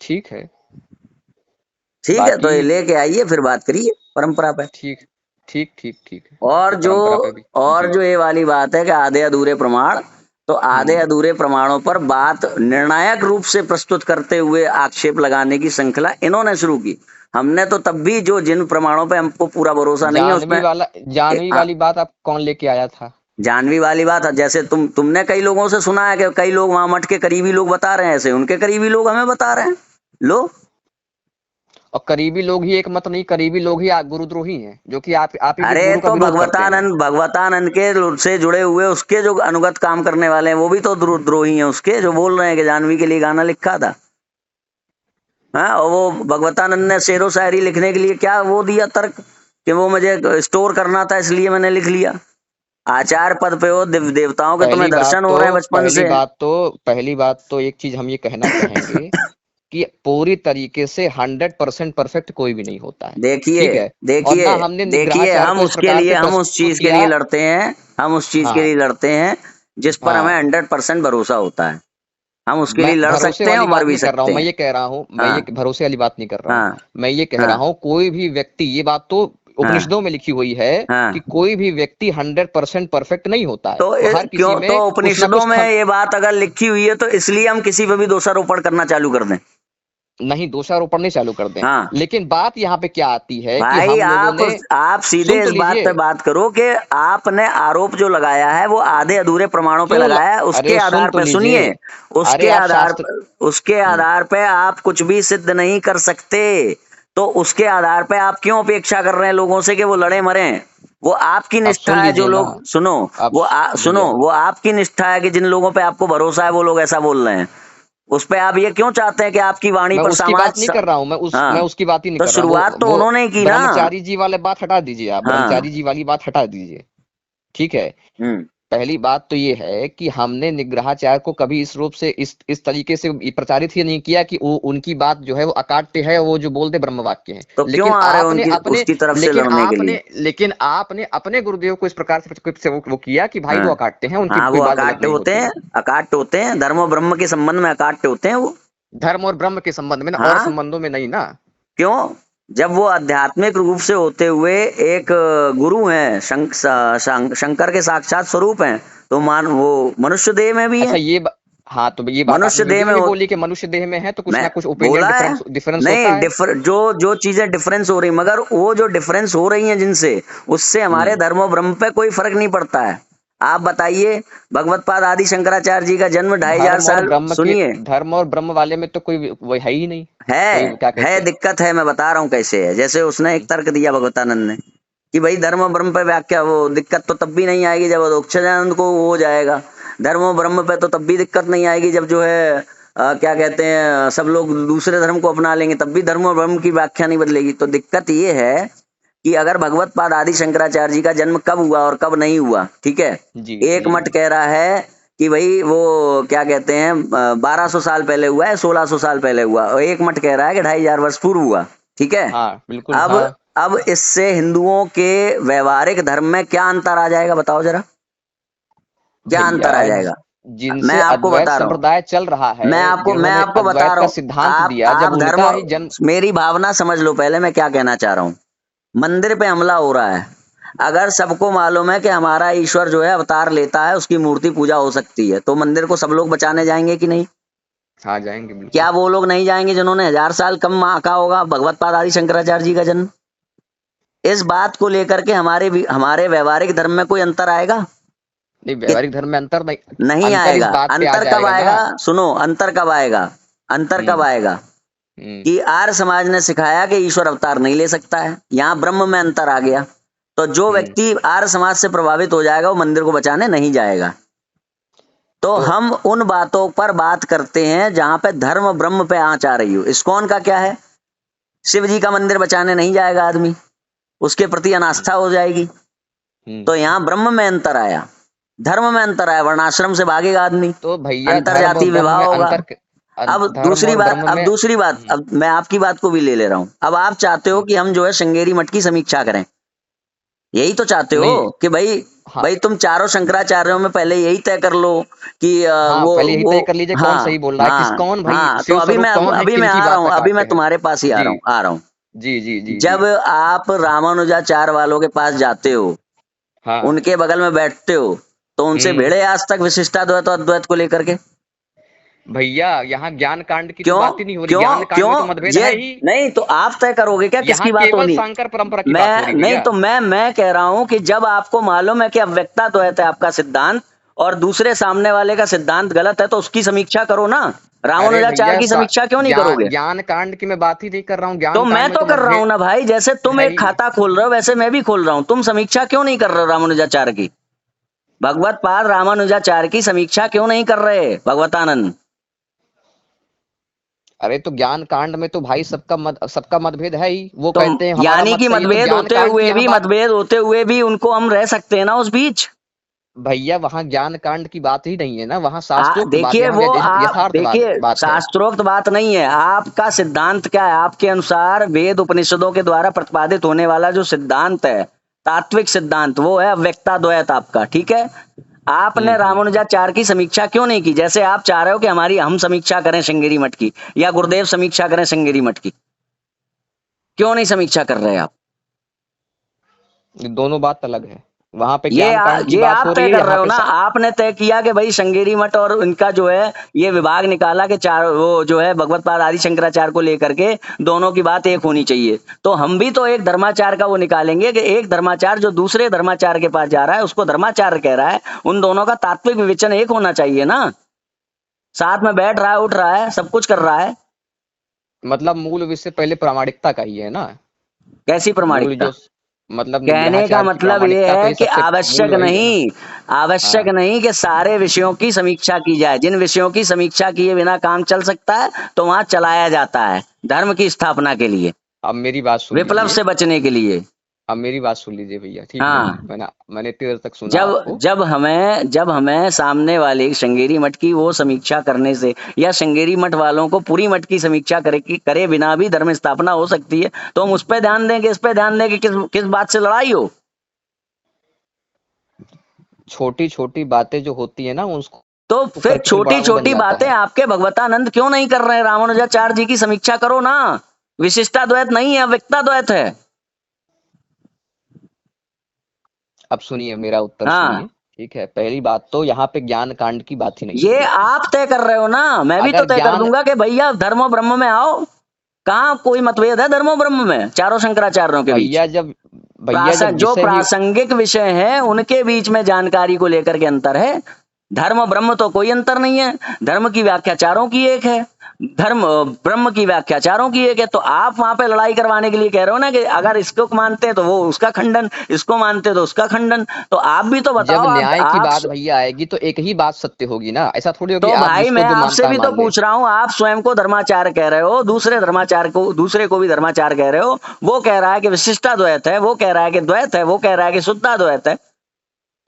ठीक है। ठीक है, तो बाकी ये लेके आइए फिर बात करिए परंपरा पे। ठीक, ठीक, ठीक, ठीक है, और तो जो परंपरा पे भी। और जी, जो ये वाली बात है कि आधे अधूरे प्रमाण, तो आधे अधूरे प्रमाणों पर बात निर्णायक रूप से प्रस्तुत करते हुए आक्षेप लगाने की श्रृंखला इन्होंने शुरू की। हमने तो तब भी जो जिन प्रमाणों पे हमको पूरा भरोसा नहीं है उसमें जानवी वाली बात आप कौन लेके आया था? जानवी वाली बात है, जैसे तुमने कई लोगों से सुना है कि कई लोग वहां मठ के करीबी लोग बता रहे हैं, ऐसे उनके करीबी लोग हमें बता रहे हैं। लो, और करीबी लोग ही एक मत नहीं, करीबी लोग ही गुरुद्रोही हैं, जो कि आप ही के अरे गुरु का तो विरोध करते हैं। भगवतानंद के से जुड़े हुए उसके जो अनुगत काम करने वाले हैं वो भी तो द्रोही हैं उसके, जो बोल रहे हैं कि जानवी के लिए गाना लिखा था। हाँ, और वो भगवतानंद ने शेरो शायरी लिखने के लिए क्या वो दिया तर्क कि वो मुझे स्टोर करना था इसलिए मैंने लिख लिया। आचार पद पे हो, देवताओं के तुम्हें दर्शन हो रहे हैं बचपन से। पहली बात तो एक चीज हम ये कहना चाहेंगे कि पूरी तरीके से 100% परफेक्ट कोई भी नहीं होता है। देखिए हम उसके लिए, हम उस चीज के लिए लड़ते हैं, हम उस चीज के लिए लड़ते हैं जिस पर हमें 100% भरोसा होता है। हम उसके लिए लड़ सकते हैं और मर भी सकते हैं। मैं ये कह रहा हूँ, मैं ये भरोसे वाली बात नहीं कर रहा हूँ, मैं ये कह रहा हूँ कोई भी व्यक्ति, ये बात तो उपनिषदों में लिखी हुई है कि कोई भी व्यक्ति 100% परफेक्ट नहीं होता है। तो हर किसी में तो उपनिषदों में ये बात अगर लिखी हुई है तो इसलिए हम किसी पे भी दोषारोपण करना चालू कर दें? नहीं, दोषारोपण नहीं चालू कर दें। लेकिन बात यहाँ पे क्या आती है भाई कि हम आप सीधे इस बात पे बात करो कि आपने आरोप जो लगाया है वो आधे अधूरे प्रमाणों पे लगाया है, उसके आधार पे सुनिए, उसके आधार पे आप कुछ भी सिद्ध नहीं कर सकते। तो उसके आधार पे आप क्यों अपेक्षा कर रहे हैं लोगों से कि वो लड़े मरे? वो आपकी निष्ठा है। जो लोग सुनो, वो आपकी निष्ठा है कि जिन लोगों पे आपको भरोसा है वो लोग ऐसा बोल रहे हैं। उस पे आप ये क्यों चाहते हैं कि आपकी वाणी पर समाज? बात नहीं कर रहा हूँ मैं उसकी बात ही नहीं कर रहा हूँ। शुरुआत तो उन्होंने ही की ना। ब्रह्मचारी जी वाले बात हटा दीजिए, आप ब्रह्मचारी जी वाली बात हटा दीजिए, ठीक है। पहली बात तो ये है कि हमने निग्रहाचार्य को कभी इस रूप से इस तरीके से प्रचारित ही नहीं किया कि वो उनकी बात जो है वो अकाट्य है, वो जो बोलते ब्रह्म वाक्य है। तो लेकिन आपने अपने गुरुदेव को इस प्रकार से वो किया कि भाई वो अकाट्य हैं, उनकी वो अकाट्य होते हैं, अकाट्य होते हैं, धर्म और ब्रह्म के संबंध में अकाट्य होते हैं। वो धर्म और ब्रह्म के संबंध में ना, और संबंधों में नहीं ना। क्यों? जब वो आध्यात्मिक रूप से होते हुए एक गुरु हैं, शंकर के साक्षात स्वरूप हैं, तो वो मनुष्य देह में भी है। अच्छा, ये तो ये बात मनुष्य देह में बोली कि मनुष्य देह में है तो कुछ ना कुछ ओपिनियन डिफरेंस नहीं, जो चीजें डिफरेंस हो रही, मगर वो जो डिफरेंस हो रही हैं जिनसे, उससे हमारे धर्म और ब्रह्म पे कोई फर्क नहीं पड़ता है। आप बताइए, भगवत्पाद आदि शंकराचार्य जी का जन्म 2500 साल, सुनिए, धर्म और ब्रह्म वाले में तो कोई वो है ही नहीं है दिक्कत है। मैं बता रहा हूँ कैसे है। जैसे उसने एक तर्क दिया भगवतानंद ने कि भाई धर्म और ब्रह्म पे व्याख्या, वो दिक्कत तो तब भी नहीं आएगी जब अक्षरानंद को हो जाएगा। धर्म और ब्रह्म पे तो तब भी दिक्कत नहीं आएगी जब जो है क्या कहते हैं, सब लोग दूसरे धर्म को अपना लेंगे, तब भी धर्म और ब्रह्म की व्याख्या नहीं बदलेगी। तो दिक्कत ये है कि अगर भगवत्पाद आदि शंकराचार्य जी का जन्म कब हुआ और कब नहीं हुआ, ठीक है, एक मठ कह रहा है कि भाई वो क्या कहते हैं 1200 साल पहले हुआ है, 1600 साल पहले हुआ, और एक मठ कह रहा है कि 2500 वर्ष पूर्व हुआ, ठीक है। बिल्कुल। अब इससे हिंदुओं के व्यवहारिक धर्म में क्या अंतर आ जाएगा, बताओ जरा, क्या अंतर आ जाएगा? मैं आपको बता रहा हूँ, चल रहा है, मैं आपको बता रहा हूँ, सिद्धांत दिया जब धर्म, मेरी भावना समझ लो पहले मैं क्या कहना चाह रहा हूँ। मंदिर पे हमला हो रहा है, अगर सबको मालूम है कि हमारा ईश्वर जो है अवतार लेता है, उसकी मूर्ति पूजा हो सकती है, तो मंदिर को सब लोग बचाने जाएंगे कि नहीं? हाँ, जाएंगे। क्या वो लोग नहीं जाएंगे जिन्होंने 1000 साल कम आका होगा भगवत्पाद आदि शंकराचार्य जी का जन्म? इस बात को लेकर के हमारे व्यवहारिक धर्म में कोई अंतर आएगा? नहीं, व्यवहारिक धर्म में अंतर नहीं आएगा। अंतर कब आएगा? सुनो, अंतर कब आएगा? कि आर्य समाज ने सिखाया कि ईश्वर अवतार नहीं ले सकता है, यहाँ ब्रह्म में अंतर आ गया। तो जो व्यक्ति आर्य समाज से प्रभावित हो जाएगा वो मंदिर को बचाने नहीं जाएगा। तो हम उन बातों पर बात करते हैं जहां पे धर्म ब्रह्म पे आंच आ रही हो। इस्कॉन का क्या है? शिव जी का मंदिर बचाने नहीं जाएगा आदमी, उसके प्रति अनास्था हो जाएगी। तो यहाँ ब्रह्म में अंतर आया, धर्म में अंतर आया, वर्णाश्रम से भागेगा आदमी, तो भैया अंतरजातीय विवाह होगा। अब दूसरी बात, अब मैं आपकी बात को भी ले रहा हूँ। अब आप चाहते हो कि हम जो है श्रृंगेरी मठ की समीक्षा करें, यही तो चाहते हो कि भाई तुम चारों शंकराचार्यों में पहले यही तय कर लो कि पहले यही तय कर लीजिए कौन सही बोल रहा है, कौन भाई। तो अभी मैं आ रहा हूँ, अभी मैं तुम्हारे पास ही आ रहा हूँ। जी। जब आप रामानुजाचार्य वालों के पास जाते हो, उनके बगल में बैठते हो, तो उनसे भिड़े आज तक विशिष्टाद्वैत और अद्वैत को लेकर के? भैया यहाँ ज्ञान कांड की तो क्यों बात ही नहीं हो रही, क्यों ज्ञान कांड में तो क्यों मतभेद ये है ही। नहीं, तो आप तय करोगे क्या यहाँ किसकी बात केवल होनी? शंकर परंपरा की बात हो मैं रही नहीं, भैया। तो मैं कह रहा हूं कि जब आपको मालूम है कि अव्यक्ताद्वैत है आपका सिद्धांत और दूसरे सामने वाले का सिद्धांत गलत है, तो उसकी समीक्षा करो ना। अरे रामानुजाचार्य भैया की समीक्षा क्यों नहीं करोगे? ज्ञान कांड की मैं बात ही नहीं कर रहा हूँ, तो ज्ञान कांड मैं में तो तो कर रहा हूं मतभेद ना भाई, जैसे तुम है एक ही। खाता खोल रहे हो वैसे मैं भी खोल रहा हूं। तुम समीक्षा क्यों नहीं कर रहे हो रामानुजाचार्य की? भगवत पाद रामानुजाचार्य की समीक्षा क्यों नहीं कर रहे भगवतानंद? अरे तो ज्ञान कांड में तो भाई सबका मतभेद है ही। वो तो कहते हैं हमारा यानी मत कि सही है, तो मतभेद ज्ञान होते कांड की हुए यहाँ भी, बात। मतभेद होते हुए भी उनको हम रह सकते हैं ना उस बीच। भैया वहाँ ज्ञान कांड की बात ही नहीं है ना, वहाँ शास्त्रोक्त बात, देखिए यहाँ वो आप यथार्थ देखिए, बात है। शास्त्रोक्त बात नहीं है। आपका सिद्धांत क्या है? आपके अनुसार वेद उपनिषदों के द्वारा प्रतिपादित होने वाला जो सिद्धांत है, तात्विक सिद्धांत, वो है अव्यक्ताद्वैत आपका, ठीक है। आपने हम्म। रामानुजाचार्य की समीक्षा क्यों नहीं की? जैसे आप चाह रहे हो कि हम समीक्षा करें श्रृंगेरी मठ की या गुरुदेव समीक्षा करें श्रृंगेरी मठ की, क्यों नहीं समीक्षा कर रहे आप? ये दोनों बात अलग है। वहां पे ज्ञान कांड की ये बात आप हो रही तय है, कर यहाँ रहे हो पे ना। आपने तय किया कि भाई श्रृंगेरी मठ और इनका जो है ये विभाग निकाला कि चार वो जो है भगवत पाद आदि शंकराचार्य को लेकर के दोनों की बात एक होनी चाहिए। तो हम भी तो एक धर्माचार का वो निकालेंगे कि एक धर्माचार जो दूसरे धर्माचार के पास जा रहा है उसको धर्माचार्य कह रहा है, उन दोनों का तात्विक विवेचन एक होना चाहिए ना। साथ में बैठ रहा है, उठ रहा है, सब कुछ कर रहा है। मतलब मूल विषय पहले प्रामाणिकता का ही है ना। कैसी मूल प्रामाणिकता? जो मतलब कहने का निग्रहाचार्य की मतलब ये प्रामाणिकता तो है ये कि सबसे मूल आवश्यक वही है ना। नहीं, आवश्यक हाँ। नहीं कि सारे विषयों की समीक्षा की जाए। जिन विषयों की समीक्षा किए बिना काम चल सकता है तो वहां चलाया जाता है, धर्म की स्थापना के लिए, अब मेरी बात सुन विप्लव लीजिए, से बचने के लिए। अब मेरी बात सुन लीजिए भैया, ठीक है। हाँ, मैंने इतनी देर तक सुना जब आपको। जब हमें सामने वाले श्रृंगेरी मठ की वो समीक्षा करने से या श्रृंगेरी मठ वालों को पूरी मठ की समीक्षा करे बिना भी धर्म स्थापना हो सकती है, तो हम उस पर ध्यान देंगे, इस पर ध्यान देंगे, किस बात से लड़ाई हो? छोटी छोटी बातें जो होती है ना उसको तो फिर करके फिर छोटी बड़ा वो बन छोटी जाता बातें है। आपके भगवतानंद क्यों नहीं कर रहे हैं? रामानुजाचार्य जी की समीक्षा करो ना। विशिष्टाद्वैत नहीं है, अव्यक्ताद्वैत है। अब सुनिए, मेरा उत्तर हाँ, सुनिए, ठीक है। पहली बात तो यहाँ पे ज्ञान कांड की बात ही नहीं हो ये रही थी। आप तय कर रहे हो ना। मैं भी तो अगर तय कर ज्ञान दूंगा कि भैया धर्म और ब्रह्म में आओ। कहाँ कोई मतभेद है धर्म और ब्रह्म में चारों शंकराचार्यों के बीच? भैया जब भैया जब जो विषय ही प्रासंगिक विषय है उनके बीच में जानकारी को लेकर के अंतर है। धर्म ब्रह्म तो कोई अंतर नहीं है। धर्म की व्याख्या चारों की एक है, धर्म ब्रह्म की व्याख्या चारों की एक है। तो आप वहां पे लड़ाई करवाने के लिए कह रहे हो ना कि अगर इसको मानते तो वो उसका खंडन, इसको मानते तो उसका खंडन। तो आप भी तो जब बताओ। न्याय की आप बात भैया आएगी तो एक ही बात सत्य होगी ना, ऐसा थोड़ी होगी तो आप भाई जिसको मैं जो आपसे मानता है भी तो मान ले। पूछ रहा हूं, आप स्वयं को धर्माचार्य कह रहे हो, दूसरे को भी धर्माचार्य कह रहे हो। वो कह रहा है कि विशिष्टाद्वैत है, वो कह रहा है कि द्वैत है, वो कह रहा है कि शुद्धाद्वैत है।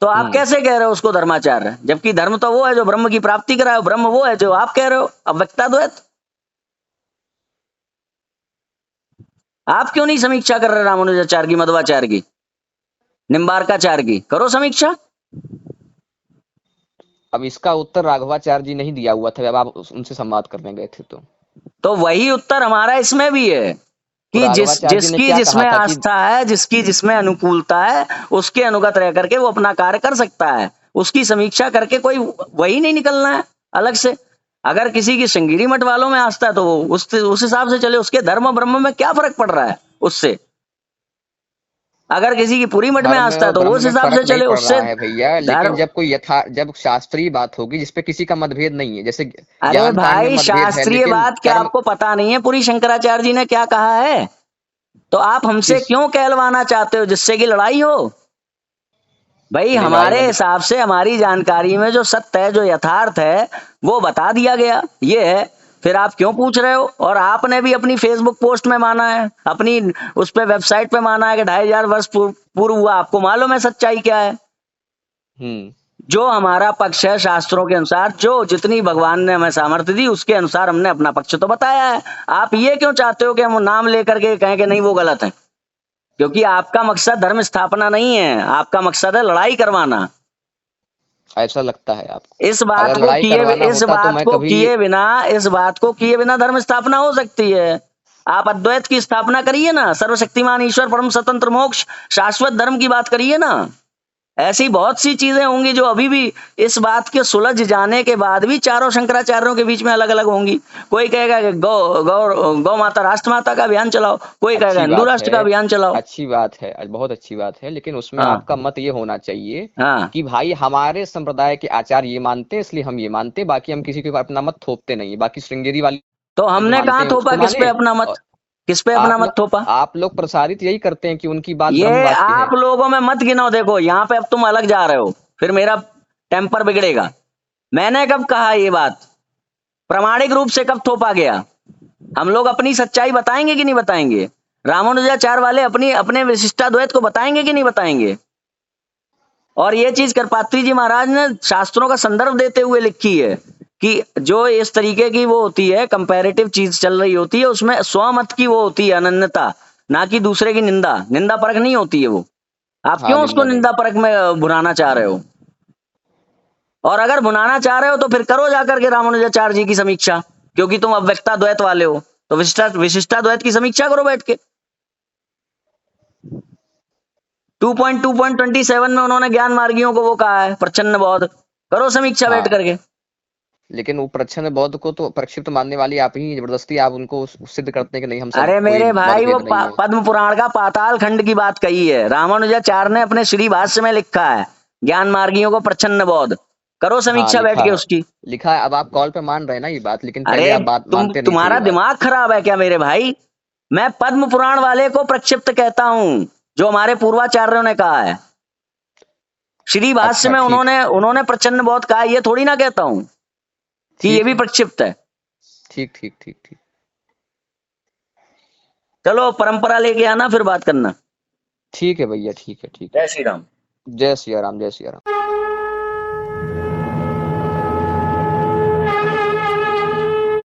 तो आप हम्म। कैसे कह रहे हो उसको धर्माचार्य? जबकि धर्म तो वो है जो ब्रह्म की प्राप्ति कराए, ब्रह्म वो है जो आप कह रहे हो अव्यक्ताद्वैत। आप क्यों नहीं समीक्षा कर रहे रामानुजाचार्य की, मध्वाचार्य की, निम्बार्काचार्य की? करो समीक्षा। अब इसका उत्तर राघवाचार्य जी नहीं दिया हुआ था जब आप उनसे संवाद करने गए थे तो वही उत्तर हमारा इसमें भी है तो कि राघवाचार्य जी ने जिसकी क्या कहा जिसमें था कि आस्था है, जिसकी जिसमें अनुकूलता है, उसके अनुगत रह करके वो अपना कार्य कर सकता है। उसकी समीक्षा करके कोई वही नहीं निकलना है अलग से। अगर किसी की श्रृंगेरी मठ वालों में आस्था है तो वो उस हिसाब से चले। उसके धर्म ब्रह्म में क्या फर्क पड़ रहा है उससे? अगर किसी की पूरी मठ में धर्म आस्था है और तो वो ब्रह्म उस में हिसाब से फर्क नहीं चले पड़ उससे। रहा है भैया, लेकिन धर्म जब शास्त्रीय बात होगी जिसपे किसी का मतभेद नहीं है, जैसे अरे ज्ञान कांड में भाई, मतभेद है शास्त्रीय लेकिन बात क्या कर्म। आपको पता नहीं है पूरी शंकराचार्य जी ने क्या कहा है? तो आप हमसे किस क्यों कहलवाना चाहते हो जिससे कि लड़ाई हो? भाई लड़ाई हमारे वाली हिसाब से, हमारी जानकारी में जो सत्य है, जो यथार्थ है, वो बता दिया गया, ये है। फिर आप क्यों पूछ रहे हो? और आपने भी अपनी फेसबुक पोस्ट में माना है, अपनी उस पे वेबसाइट पे माना है कि 2500 वर्ष पूर्व हुआ। आपको मालूम है सच्चाई क्या है? हम्म। जो हमारा पक्ष है शास्त्रों के अनुसार, जो जितनी भगवान ने हमें सामर्थ्य दी उसके अनुसार हमने अपना पक्ष तो बताया है। आप ये क्यों चाहते हो कि हम नाम लेकर के कहें कि नहीं वो गलत है? क्योंकि आपका मकसद धर्म स्थापना नहीं है, आपका मकसद है लड़ाई करवाना। ऐसा लगता है आपको? इस बात अगर को लड़ाई किए करवाना इस होता तो बात मैं को कभी किए बिना इस बात को किए बिना धर्म स्थापना हो सकती है। आप अद्वैत की स्थापना करिए ना, सर्वशक्तिमान ईश्वर परम स्वतंत्र मोक्ष शाश्वत धर्म की बात करिए ना। ऐसी बहुत सी चीजें होंगी जो अभी भी इस बात के सुलझ जाने के बाद भी चारों शंकराचार्यों के बीच में अलग अलग होंगी। कोई कहेगा कि गौ गौ गौ माता राष्ट्र माता का अभियान चलाओ, कोई कहेगा अच्छी हिंदू बात राष्ट्र का है, अभियान चलाओ। अच्छी बात है, बहुत अच्छी बात है, लेकिन उसमें हाँ आपका मत ये होना चाहिए हाँ। कि भाई हमारे संप्रदाय के आचार्य ये मानते हैं इसलिए हम ये मानते हैं, बाकी हम किसी के ऊपर अपना मत थोपते नहीं है। बाकी श्रृंगेरी वाले तो जो हमने मानते कहाँ हैं थोपा उसको किस पे माने। अपना मत? और किस पे अपना मत थोपा? आप लोग प्रसारित यही करते हैं कि उनकी बात ये ब्रह्मवाद की है। आप लोगों में मत गिनो। देखो यहाँ पे अब तुम अलग जा रहे हो, फिर मेरा टेम्पर बिगड़ेगा। मैंने कब कहा ये बात? प्रामाणिक रूप से कब थोपा गया? हम लोग अपनी सच्चाई बताएंगे कि नहीं बताएंगे? रामानुजाचार्य वाले अपनी अपने विशिष्टाद्वैत को बताएंगे कि नहीं बताएंगे? और ये चीज करपात्री जी महाराज ने शास्त्रों का संदर्भ देते हुए लिखी है कि जो इस तरीके की वो होती है, कंपैरेटिव चीज चल रही होती है, उसमें स्वमत की वो होती है अनन्यता, ना कि दूसरे की निंदा। निंदा परख नहीं होती है वो। आप हाँ, क्यों उसको निंदा नहीं। निंदा परख में भुनाना चाह रहे हो? और अगर भुनाना चाह रहे हो तो फिर करो जाकर के रामानुजाचार्य जी की समीक्षा, क्योंकि तुम अव्यक्ताद्वैत वाले हो, तो विशिष्टाद्वैत की समीक्षा करो बैठ के। 2.2.27 में उन्होंने ज्ञान मार्गियों को वो कहा है प्रच्छन्न बौद्ध, करो समीक्षा बैठ हाँ, करके। लेकिन वो प्रच्छन्न बौद्ध को तो प्रक्षिप्त मानने वाली आप ही जबरदस्ती आप उनको सिद्ध करते हैं कि नहीं हम सब अरे कोई मेरे भाई वो मतभेद नहीं है। पद्म पुराण का पाताल खंड की बात कही है, रामानुजाचार्य ने अपने श्री भाष्य में लिखा है ज्ञान मार्गियों को प्रच्छन्न बौद्ध, करो हाँ, समीक्षा बैठ लिखा के है, उसकी। लिखा है। अब आप कॉल पे मान रहे हैं ना ये बात, लेकिन पहले अरे आप बात मानते नहीं थे तुम्हारा ये बात। दिमाग खराब है क्या मेरे भाई? मैं पद्म पुराण वाले को प्रक्षिप्त कहता हूं, जो हमारे पूर्वाचार्यों ने कहा है। श्री भाष्य अच्छा, में ठीक उन्होंने प्रच्छन्न बौद्ध कहा, ये थोड़ी ना कहता हूं कि ये ठीक भी है, प्रक्षिप्त है। ठीक ठीक ठीक ठीक। चलो परंपरा लेके आना, फिर बात करना। ठीक है भैया, ठीक है, ठीक है। जय श्री राम। जय सिया राम, जय सिया राम।